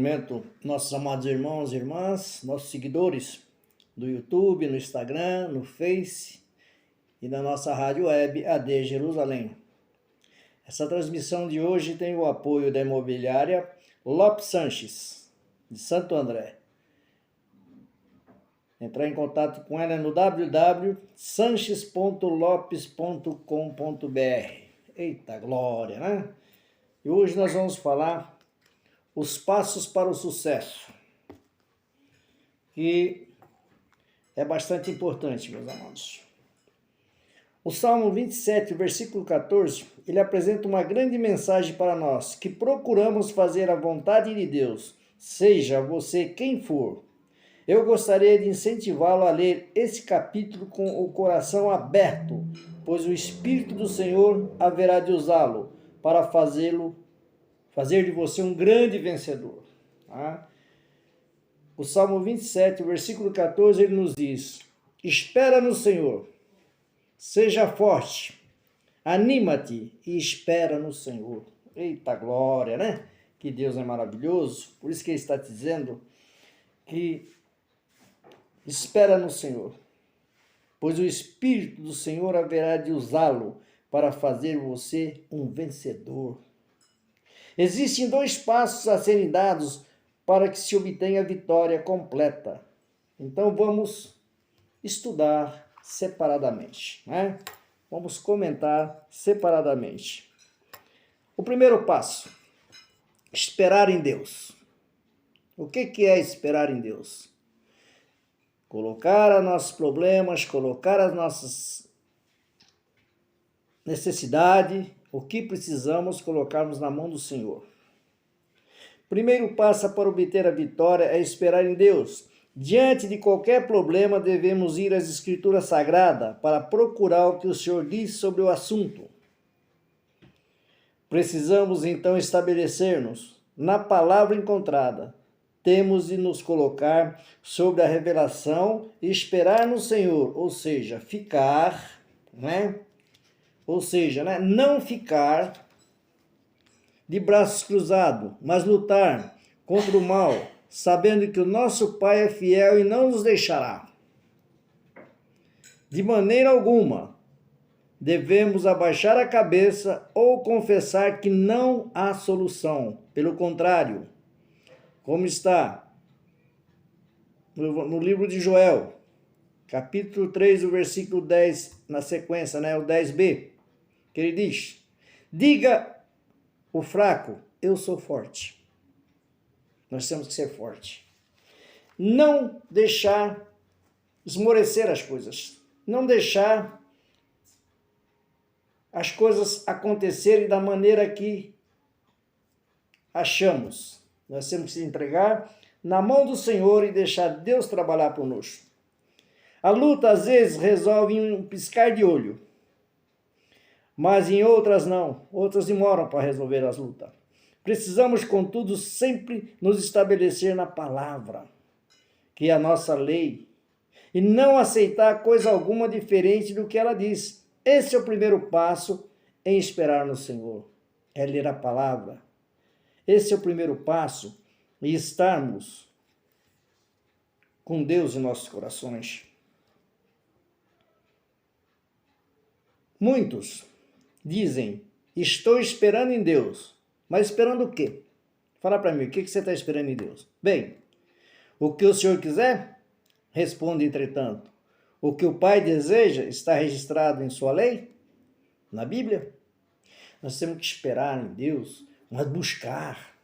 cumprimento nossos amados irmãos e irmãs, nossos seguidores do YouTube, no Instagram, no Face e na nossa rádio web AD Jerusalém. Essa transmissão de hoje tem o apoio da imobiliária Lopes Sanches, de Santo André. Entrar em contato com ela no www.sanches.lopes.com.br. Eita glória, né? E hoje nós vamos falar os passos para o sucesso, que é bastante importante, meus amados. O Salmo 27, versículo 14, ele apresenta uma grande mensagem para nós, que procuramos fazer a vontade de Deus, seja você quem for. Eu gostaria de incentivá-lo a ler esse capítulo com o coração aberto, pois o Espírito do Senhor haverá de usá-lo para fazer de você um grande vencedor. Tá? O Salmo 27, versículo 14, ele nos diz: espera no Senhor, seja forte, anima-te e espera no Senhor. Eita glória, né? Que Deus é maravilhoso. Por isso que ele está dizendo que espera no Senhor, pois o Espírito do Senhor haverá de usá-lo para fazer você um vencedor. Existem 2 passos a serem dados para que se obtenha a vitória completa. Então vamos estudar separadamente, né? Vamos comentar separadamente. O primeiro passo, esperar em Deus. O que é esperar em Deus? Colocar os nossos problemas, colocar as nossas necessidades, o que precisamos colocarmos na mão do Senhor. Primeiro passo para obter a vitória é esperar em Deus. Diante de qualquer problema, devemos ir às Escrituras Sagradas para procurar o que o Senhor diz sobre o assunto. Precisamos então estabelecer-nos na palavra encontrada. Temos de nos colocar sobre a revelação e esperar no Senhor, ou seja, ficar, né? Ou seja, né? Não ficar de braços cruzados, mas lutar contra o mal, sabendo que o nosso Pai é fiel e não nos deixará. De maneira alguma, devemos abaixar a cabeça ou confessar que não há solução. Pelo contrário, como está no livro de Joel, capítulo 3, o versículo 10, na sequência, né, o 10b, que ele diz: diga o fraco, eu sou forte. Nós temos que ser forte. Não deixar esmorecer as coisas. Não deixar as coisas acontecerem da maneira que achamos. Nós temos que se entregar na mão do Senhor e deixar Deus trabalhar conosco. A luta, às vezes, resolve em um piscar de olho. Mas em outras não. Outras demoram para resolver as lutas. Precisamos, contudo, sempre nos estabelecer na palavra, que é a nossa lei, e não aceitar coisa alguma diferente do que ela diz. Esse é o primeiro passo em esperar no Senhor, é ler a palavra. Esse é o primeiro passo em estarmos com Deus em nossos corações. Muitos dizem: estou esperando em Deus. Mas esperando o quê? Fala para mim, o que você está esperando em Deus? Bem, o que o Senhor quiser? Responde, entretanto. O que o Pai deseja está registrado em sua lei? Na Bíblia? Nós temos que esperar em Deus, mas buscar.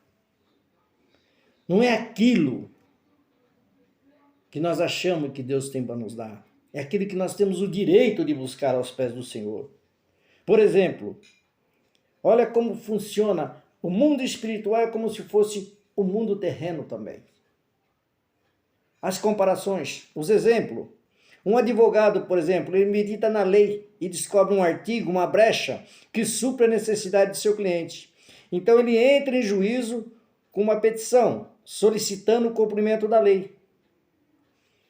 Não é aquilo que nós achamos que Deus tem para nos dar. É aquilo que nós temos o direito de buscar aos pés do Senhor. Por exemplo, olha como funciona. O mundo espiritual é como se fosse o mundo terreno também. As comparações, os exemplos. Um advogado, por exemplo, ele medita na lei e descobre um artigo, uma brecha, que supre a necessidade de seu cliente. Então ele entra em juízo com uma petição, solicitando o cumprimento da lei.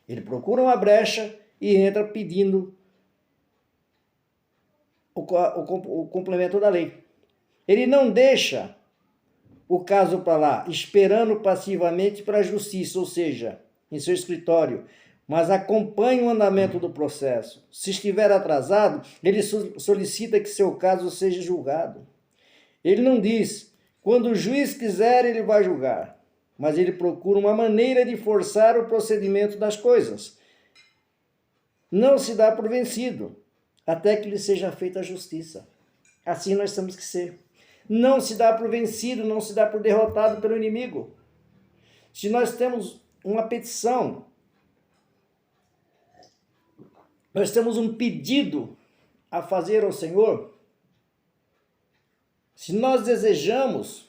Ele procura uma brecha e entra pedindo o complemento da lei. Ele não deixa o caso para lá, esperando passivamente para a justiça, ou seja, em seu escritório, mas acompanhe o andamento do processo. Se estiver atrasado, ele solicita que seu caso seja julgado. Ele não diz, quando o juiz quiser, ele vai julgar, mas ele procura uma maneira de forçar o procedimento das coisas. Não se dá por vencido, até que lhe seja feita a justiça. Assim nós temos que ser. Não se dá por vencido, não se dá por derrotado pelo inimigo. Se nós temos uma petição, nós temos um pedido a fazer ao Senhor, se nós desejamos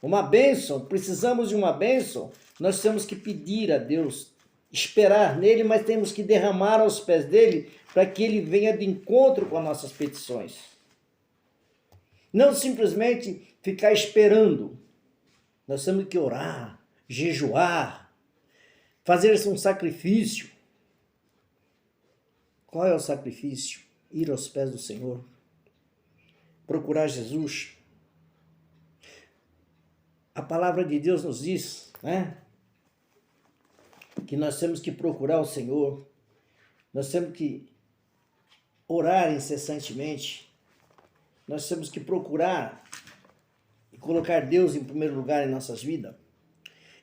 uma bênção, precisamos de uma bênção, nós temos que pedir a Deus, esperar nele, mas temos que derramar aos pés dele para que ele venha de encontro com as nossas petições. Não simplesmente ficar esperando. Nós temos que orar, jejuar, fazer um sacrifício. Qual é o sacrifício? Ir aos pés do Senhor. Procurar Jesus. A palavra de Deus nos diz, né? Que nós temos que procurar o Senhor. Nós temos que orar incessantemente. Nós temos que procurar e colocar Deus em primeiro lugar em nossas vidas.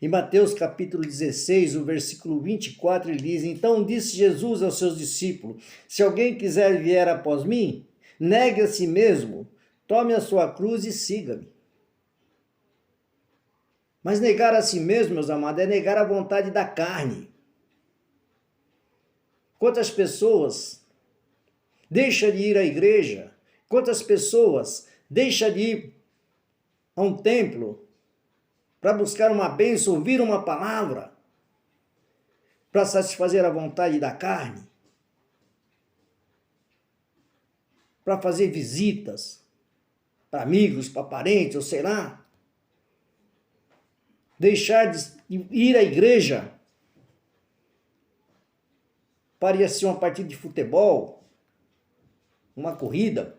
Em Mateus capítulo 16, o versículo 24, ele diz, então disse Jesus aos seus discípulos, se alguém quiser vier após mim, negue a si mesmo, tome a sua cruz e siga-me. Mas negar a si mesmo, meus amados, é negar a vontade da carne. Quantas pessoas deixam de ir à igreja? Quantas pessoas deixam de ir a um templo para buscar uma bênção, ouvir uma palavra, para satisfazer a vontade da carne? Para fazer visitas para amigos, para parentes, ou sei lá. Deixar de ir à igreja para ir assistir uma partida de futebol, uma corrida.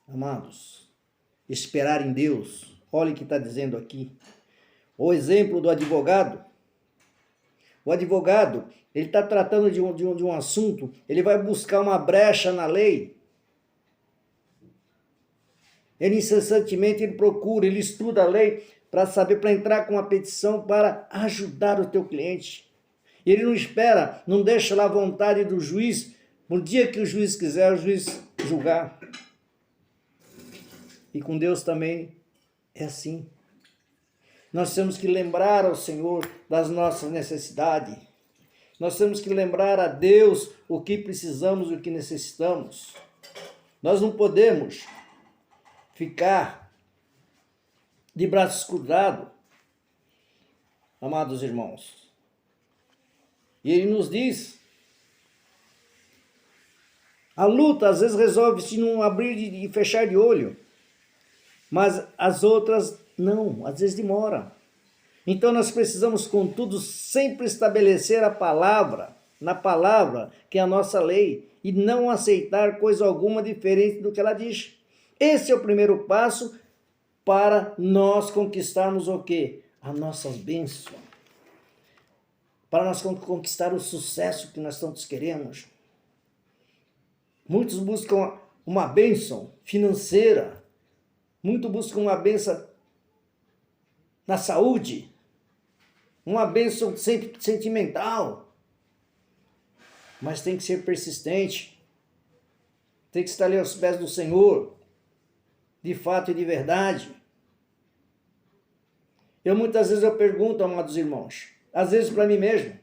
Amados, esperar em Deus. Olha o que está dizendo aqui. O exemplo do advogado. O advogado, ele está tratando de um assunto, ele vai buscar uma brecha na lei. Ele incessantemente ele procura, ele estuda a lei para saber, para entrar com uma petição para ajudar o teu cliente. Ele não espera, não deixa lá a vontade do juiz, no dia que o juiz quiser, o juiz julgar. E com Deus também é assim. Nós temos que lembrar ao Senhor das nossas necessidades. Nós temos que lembrar a Deus o que precisamos, o que necessitamos. Nós não podemos ficar de braços cruzados, amados irmãos. E ele nos diz, a luta às vezes resolve-se num abrir e fechar de olho, mas as outras não, às vezes demora. Então nós precisamos, contudo, sempre estabelecer a palavra, na palavra que é a nossa lei, e não aceitar coisa alguma diferente do que ela diz. Esse é o primeiro passo para nós conquistarmos o quê? As nossas bênçãos. Para nós conquistar o sucesso que nós tantos queremos. Muitos buscam uma bênção financeira. Muitos buscam uma bênção na saúde. Uma bênção sentimental. Mas tem que ser persistente. Tem que estar ali aos pés do Senhor. De fato e de verdade. Muitas vezes eu pergunto, amados irmãos, às vezes para mim mesmo,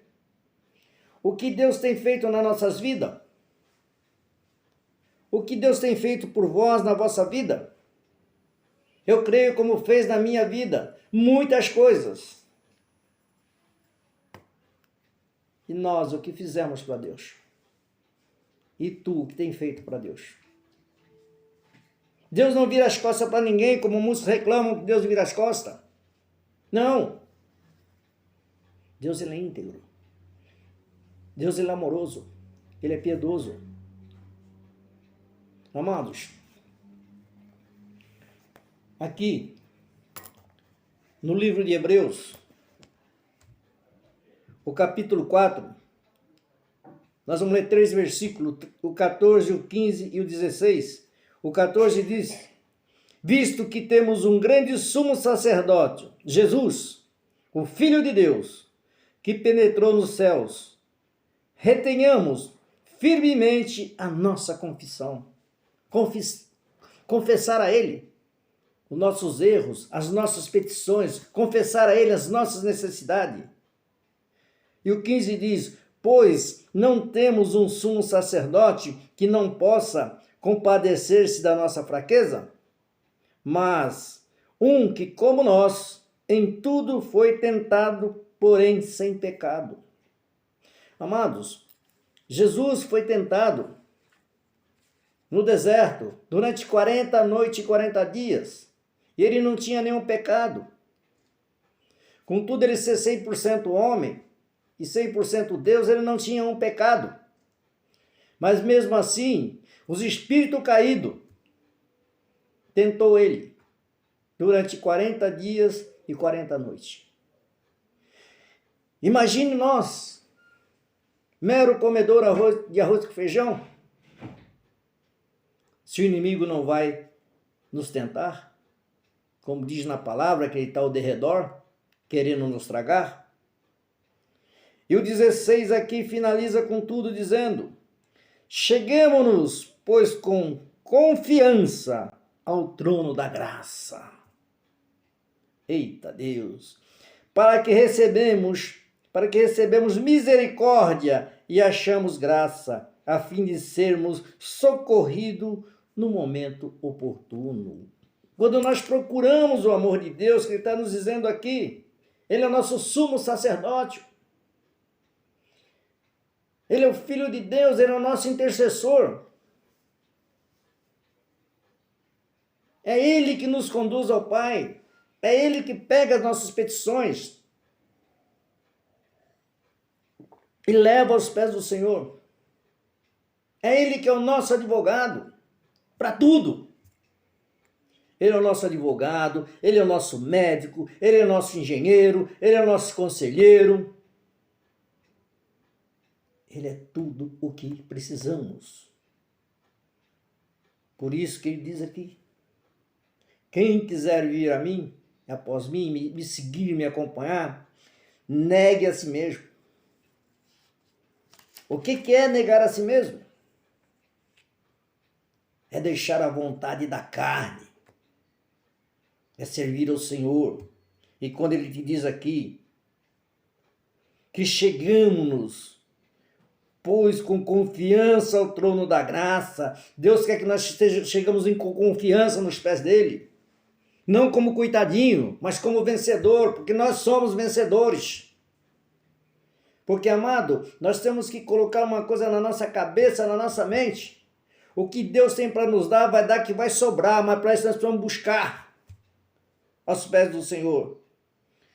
o que Deus tem feito nas nossas vidas? O que Deus tem feito por vós na vossa vida? Eu creio como fez na minha vida muitas coisas. E nós, o que fizemos para Deus? E tu, o que tem feito para Deus? Deus não vira as costas para ninguém, como muitos reclamam que Deus vira as costas. Não. Deus, ele é íntegro. Deus, ele é amoroso. Ele é piedoso. Amados, aqui no livro de Hebreus, o capítulo 4, nós vamos ler 3 versículos, o 14, o 15 e o 16. O 14 diz: visto que temos um grande sumo sacerdote, Jesus, o Filho de Deus, que penetrou nos céus, retenhamos firmemente a nossa confissão. Confessar a Ele os nossos erros, as nossas petições, confessar a Ele as nossas necessidades. E o 15 diz: pois não temos um sumo sacerdote que não possa compadecer-se da nossa fraqueza, mas um que, como nós, em tudo foi tentado, porém sem pecado. Amados, Jesus foi tentado no deserto durante 40 noites e 40 dias, e ele não tinha nenhum pecado. Contudo, ele ser 100% homem e 100% Deus, ele não tinha um pecado. Mas mesmo assim, os espíritos caídos tentou ele durante 40 dias e 40 noites. Imagine nós, mero comedor de arroz com feijão, se o inimigo não vai nos tentar, como diz na palavra, que ele está ao derredor, querendo nos tragar. E o 16 aqui finaliza com tudo dizendo: cheguemo-nos, pois, com confiança ao trono da graça. Eita Deus! Para que recebemos misericórdia e achamos graça, a fim de sermos socorridos no momento oportuno. Quando nós procuramos o amor de Deus, que Ele está nos dizendo aqui, Ele é o nosso sumo sacerdote. Ele é o Filho de Deus, Ele é o nosso intercessor. É Ele que nos conduz ao Pai. É Ele que pega as nossas petições e leva aos pés do Senhor. É Ele que é o nosso advogado para tudo. Ele é o nosso advogado, Ele é o nosso médico, Ele é o nosso engenheiro, Ele é o nosso conselheiro. Ele é tudo o que precisamos. Por isso que ele diz aqui: quem quiser vir a mim, após mim, me seguir, me acompanhar, negue a si mesmo. O que é negar a si mesmo? É deixar a vontade da carne. É servir ao Senhor. E quando ele te diz aqui que chegamos-nos, pois com confiança ao trono da graça, Deus quer que nós chegamos com confiança nos pés dele. Não como coitadinho, mas como vencedor, porque nós somos vencedores. Porque, amado, nós temos que colocar uma coisa na nossa cabeça, na nossa mente. O que Deus tem para nos dar, vai dar que vai sobrar, mas para isso nós precisamos buscar aos pés do Senhor.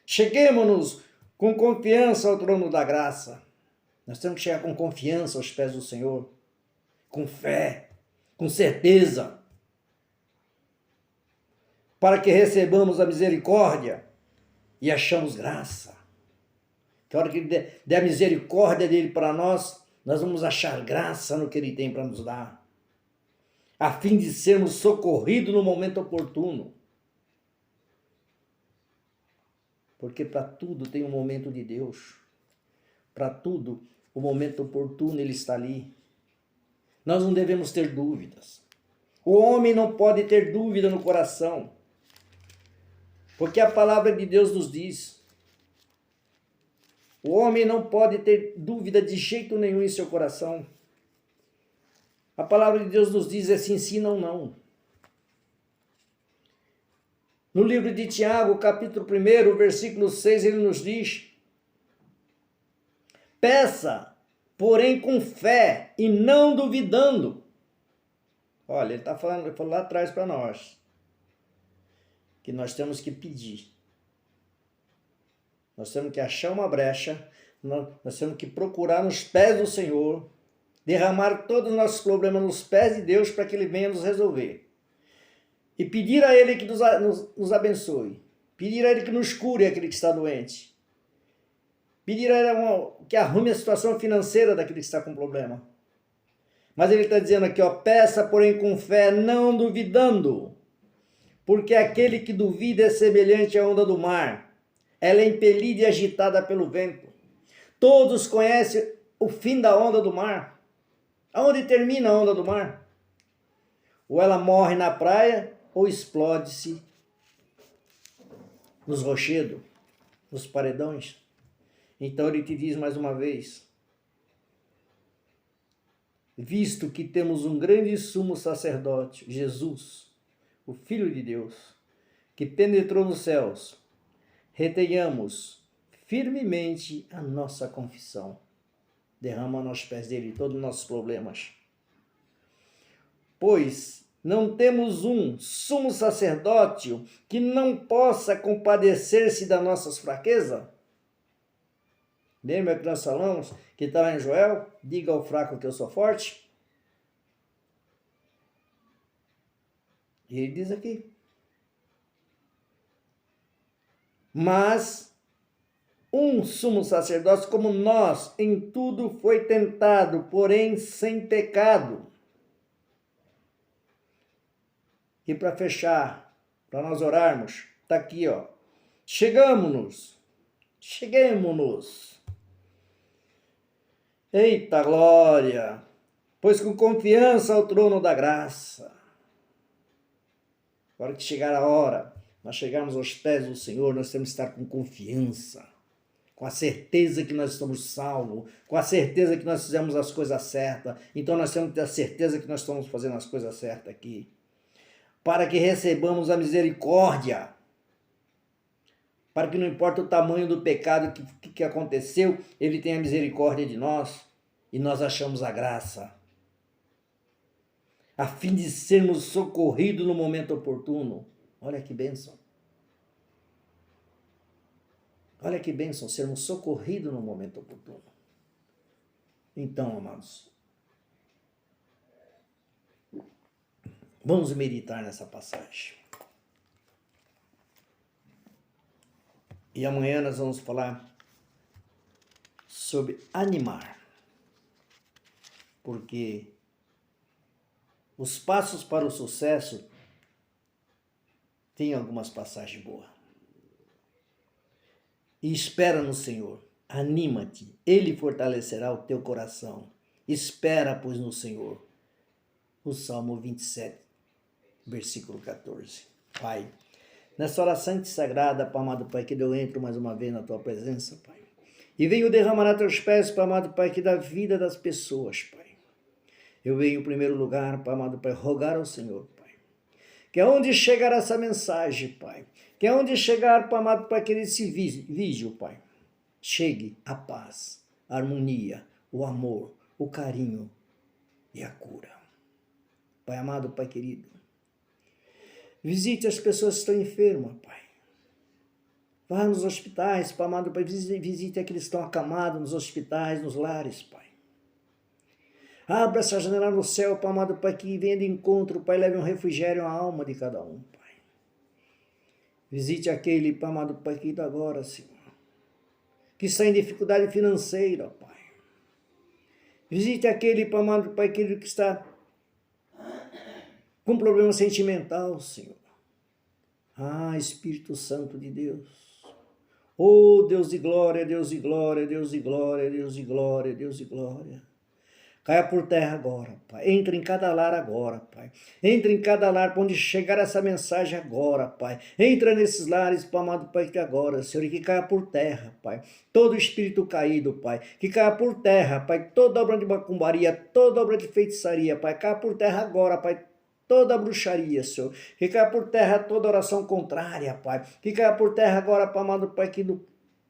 Cheguemos-nos com confiança ao trono da graça. Nós temos que chegar com confiança aos pés do Senhor, com fé, com certeza, para que recebamos a misericórdia e achamos graça. Que a hora que Ele der a misericórdia dele para nós, nós vamos achar graça no que Ele tem para nos dar, a fim de sermos socorridos no momento oportuno. Porque para tudo tem um momento de Deus. Para tudo, o momento oportuno Ele está ali. Nós não devemos ter dúvidas. O homem não pode ter dúvida no coração. Porque a palavra de Deus nos diz: o homem não pode ter dúvida de jeito nenhum em seu coração. A palavra de Deus nos diz: é sim, sim, não, não. No livro de Tiago, capítulo 1, versículo 6, ele nos diz: peça, porém com fé e não duvidando. Olha, ele está falando, ele falou lá atrás para nós que nós temos que pedir. Nós temos que achar uma brecha, nós temos que procurar nos pés do Senhor, derramar todos os nossos problemas nos pés de Deus para que Ele venha nos resolver. e pedir a Ele que nos abençoe, pedir a Ele que nos cure aquele que está doente, pedir a Ele que arrume a situação financeira daquele que está com problema. Mas Ele está dizendo aqui, ó, peça, porém com fé, não duvidando, porque aquele que duvida é semelhante à onda do mar. Ela é impelida e agitada pelo vento. Todos conhecem o fim da onda do mar. Aonde termina a onda do mar? Ou ela morre na praia, ou explode-se nos rochedos, nos paredões. Então ele te diz mais uma vez, visto que temos um grande sumo sacerdote, Jesus, o Filho de Deus, que penetrou nos céus, retenhamos firmemente a nossa confissão. Derrama aos pés dele todos os nossos problemas. Pois não temos um sumo sacerdote que não possa compadecer-se das nossas fraquezas? Lembra que nós falamos que está lá em Joel? Diga ao fraco que eu sou forte. E ele diz aqui. Mas um sumo sacerdote como nós, em tudo foi tentado, porém sem pecado. E para fechar, para nós orarmos, está aqui, ó. Cheguemos-nos. Eita glória! Pois com confiança ao trono da graça. Agora que chegar a hora, nós chegarmos aos pés do Senhor, nós temos que estar com confiança, com a certeza que nós estamos salvos, com a certeza que nós fizemos as coisas certas. Então nós temos que ter a certeza que nós estamos fazendo as coisas certas aqui, para que recebamos a misericórdia, para que não importa o tamanho do pecado que aconteceu, Ele tenha misericórdia de nós e nós achamos a graça, a fim de sermos socorridos no momento oportuno. Olha que bênção. Olha que bênção, sermos socorridos no momento oportuno. Então, amados, vamos meditar nessa passagem. E amanhã nós vamos falar sobre animar. Porque os passos para o sucesso tem algumas passagens boas. E espera no Senhor, anima-te, Ele fortalecerá o teu coração. Espera, pois, no Senhor. O Salmo 27, versículo 14. Pai, nessa hora santa e sagrada, Pai amado Pai, que eu entro mais uma vez na tua presença, Pai. E venho derramar a teus pés, Pai amado Pai, que da vida das pessoas, Pai. Eu venho em primeiro lugar, Pai amado Pai, rogar ao Senhor, Pai, que aonde chegar essa mensagem, Pai, que aonde chegar, Pai amado Pai, aquele esse vídeo, Pai, chegue a paz, a harmonia, o amor, o carinho e a cura. Pai amado, Pai querido, visite as pessoas que estão enfermas, Pai. Vá nos hospitais, Pai amado, Pai, visite aqueles que estão acamados nos hospitais, nos lares, Pai. Abra essa janela no céu, Pai amado, Pai, que venha de encontro, Pai, leve um refrigério à alma de cada um, Pai. Visite aquele, Pai amado, Pai, querido, agora, Senhor, que está em dificuldade financeira, Pai. Visite aquele, Pai amado, Pai, querido, que está com problema sentimental, Senhor. Ah, Espírito Santo de Deus. Oh, Deus de glória, Deus de glória, Deus de glória, Deus de glória, Deus de glória. Caia por terra agora, Pai. Entra em cada lar agora, Pai. Entra em cada lar para onde chegar essa mensagem agora, Pai. Entra nesses lares, Pai amado Pai, que agora, Senhor, e que caia por terra, Pai. Todo espírito caído, Pai. Que caia por terra, Pai. Toda obra de macumbaria, toda obra de feitiçaria, Pai. Caia por terra agora, Pai. Toda bruxaria, Senhor. Que caia por terra toda oração contrária, Pai. Que caia por terra agora, Pai amado Pai, que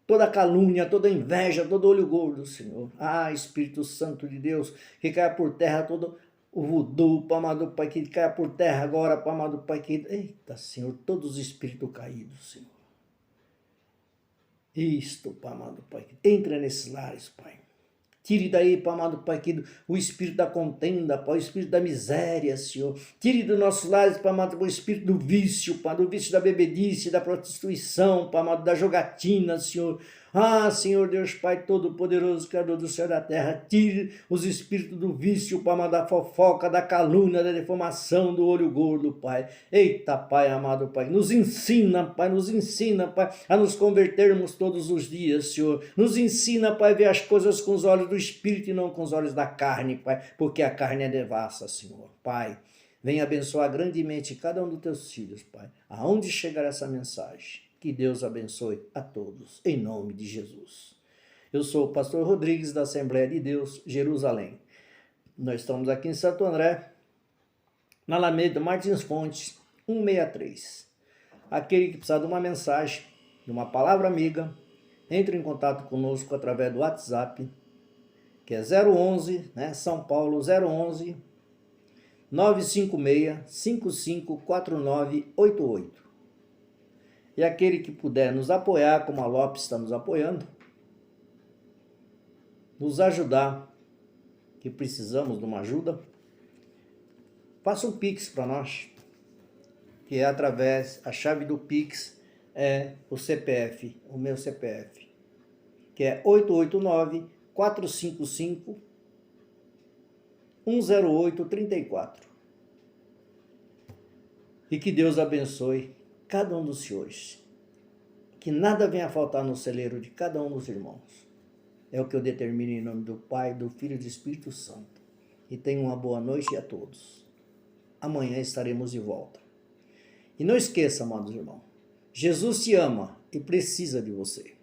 toda calúnia, toda inveja, todo olho gordo, Senhor. Ah, Espírito Santo de Deus, que caia por terra todo o voodoo, Pai amado Pai, que caia por terra agora, Pai amado Pai, que... Eita, Senhor, todos os espíritos caídos, Senhor. Isto, Pai amado Pai, entra nesses lares, Pai. Tire daí, Pai amado Pai, o espírito da contenda, Pai, o espírito da miséria, Senhor. Tire do nosso lar, Pai amado, o espírito do vício, Pai, do vício da bebedice, da prostituição, Pai amado, da jogatina, Senhor. Ah, Senhor Deus Pai Todo-Poderoso, Criador do céu e da terra, tire os espíritos do vício, Pai amado, da fofoca, da calúnia, da deformação, do olho gordo, Pai. Eita, Pai amado Pai, nos ensina, Pai, a nos convertermos todos os dias, Senhor. Nos ensina, Pai, a ver as coisas com os olhos do Espírito e não com os olhos da carne, Pai, porque a carne é devassa, Senhor. Pai, venha abençoar grandemente cada um dos teus filhos, Pai, aonde chegar essa mensagem. Que Deus abençoe a todos, em nome de Jesus. Eu sou o pastor Rodrigues, da Assembleia de Deus, Jerusalém. Nós estamos aqui em Santo André, na Alameda Martins Fontes, 163. Aquele que precisar de uma mensagem, de uma palavra amiga, entre em contato conosco através do WhatsApp, que é 011, né, São Paulo, 011 956 554988. E aquele que puder nos apoiar, como a Lopes está nos apoiando, nos ajudar, que precisamos de uma ajuda, faça um Pix para nós, que é através, a chave do Pix é o CPF, o meu CPF, que é 889-455-10834. E que Deus abençoe cada um dos senhores. Que nada venha a faltar no celeiro de cada um dos irmãos. É o que eu determino em nome do Pai, do Filho e do Espírito Santo. E tenham uma boa noite a todos. Amanhã estaremos de volta. E não esqueça, amados irmãos, Jesus te ama e precisa de você.